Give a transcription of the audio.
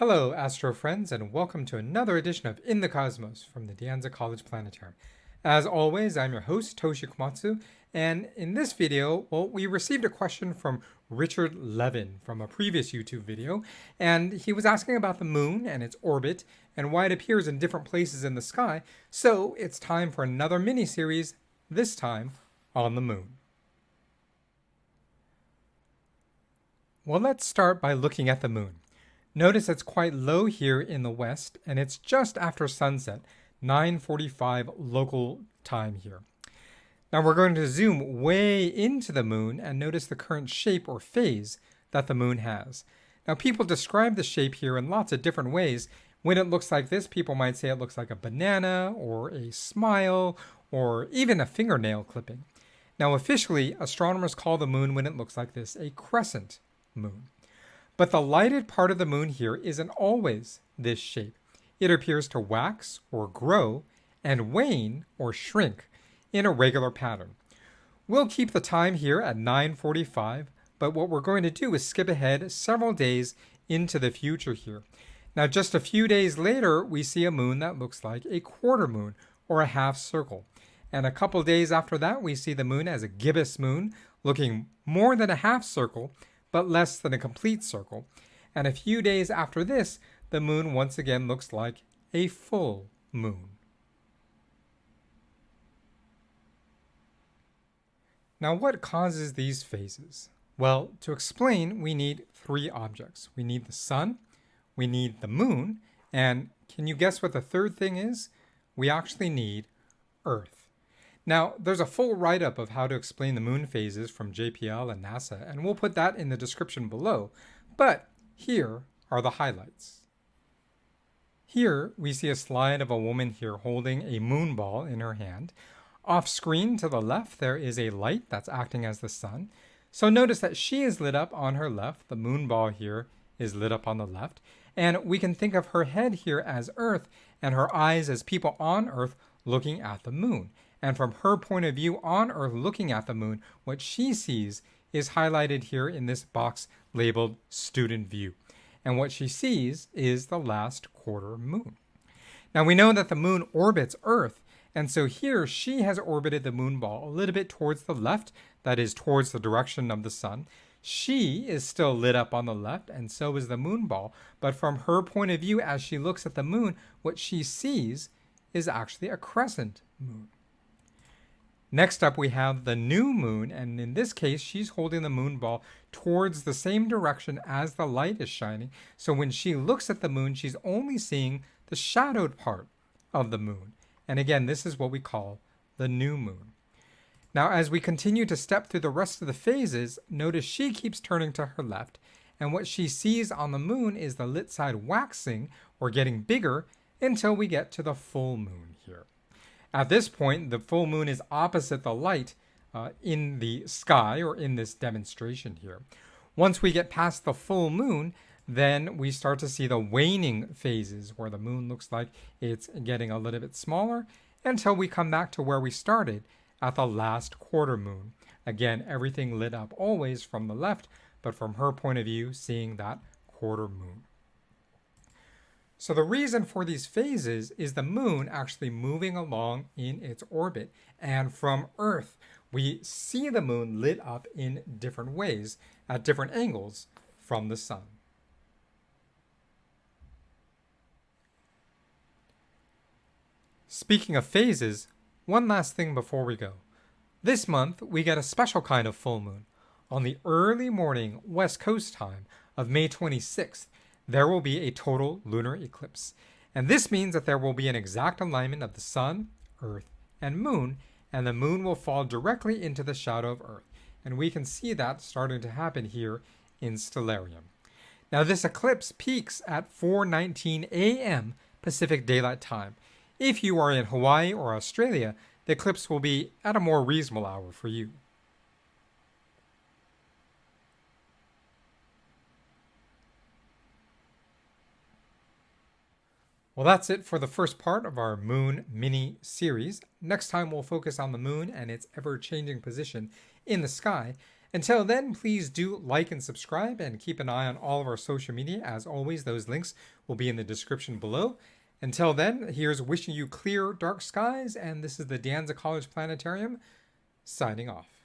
Hello, Astro friends, and welcome to another edition of In the Cosmos from the De Anza College Planetarium. As always, I'm your host, Toshi Komatsu, and in this video, we received a question from Richard Levin from a previous YouTube video, and he was asking about the moon and its orbit and why it appears in different places in the sky, so it's time for another mini-series, this time on the moon. Well, let's start by looking at the moon. Notice it's quite low here in the west, and it's just after sunset, 9:45 local time here. Now we're going to zoom way into the moon and notice the current shape or phase that the moon has. Now people describe the shape here in lots of different ways. When it looks like this, people might say it looks like a banana or a smile or even a fingernail clipping. Now officially, astronomers call the moon when it looks like this a crescent moon. But the lighted part of the moon here isn't always this shape. It appears to wax or grow and wane or shrink in a regular pattern. We'll keep the time here at 9:45, but what we're going to do is skip ahead several days into the future here. Now just a few days later, we see a moon that looks like a quarter moon or a half circle. And a couple days after that, we see the moon as a gibbous moon, looking more than a half circle, but less than a complete circle. And a few days after this, the moon once again looks like a full moon. Now, what causes these phases? Well, to explain, we need three objects. We need the sun, we need the moon, and can you guess what the third thing is? We actually need Earth. Now, there's a full write-up of how to explain the moon phases from JPL and NASA, and we'll put that in the description below, but here are the highlights. Here, we see a slide of a woman here holding a moon ball in her hand. Off screen to the left, there is a light that's acting as the sun. So notice that she is lit up on her left, the moon ball here is lit up on the left, and we can think of her head here as Earth and her eyes as people on Earth looking at the moon. And from her point of view on Earth looking at the moon, what she sees is highlighted here in this box labeled Student View. And what she sees is the last quarter moon. Now we know that the moon orbits Earth, and so here she has orbited the moon ball a little bit towards the left, that is towards the direction of the sun. She is still lit up on the left, and so is the moon ball, but from her point of view as she looks at the moon, what she sees is actually a crescent moon. Next up, we have the new moon, and in this case, she's holding the moon ball towards the same direction as the light is shining. So when she looks at the moon, she's only seeing the shadowed part of the moon. And again, this is what we call the new moon. Now, as we continue to step through the rest of the phases, notice she keeps turning to her left, and what she sees on the moon is the lit side waxing or getting bigger until we get to the full moon here. At this point, the full moon is opposite the light in the sky or in this demonstration here. Once we get past the full moon, then we start to see the waning phases where the moon looks like it's getting a little bit smaller until we come back to where we started at the last quarter moon. Again, everything lit up always from the left, but from her point of view, seeing that quarter moon. So the reason for these phases is the moon actually moving along in its orbit. And from Earth, we see the moon lit up in different ways at different angles from the sun. Speaking of phases, one last thing before we go. This month, we get a special kind of full moon. On the early morning West Coast time of May 26th, there will be a total lunar eclipse. And this means that there will be an exact alignment of the sun, Earth, and moon, and the moon will fall directly into the shadow of Earth. And we can see that starting to happen here in Stellarium. Now this eclipse peaks at 4:19 a.m. Pacific Daylight Time. If you are in Hawaii or Australia, the eclipse will be at a more reasonable hour for you. Well, that's it for the first part of our moon mini series. Next time we'll focus on the moon and its ever-changing position in the sky. Until then, please do like and subscribe and keep an eye on all of our social media. As always, those links will be in the description below. Until then, here's wishing you clear, dark skies, and this is the De Anza College Planetarium signing off.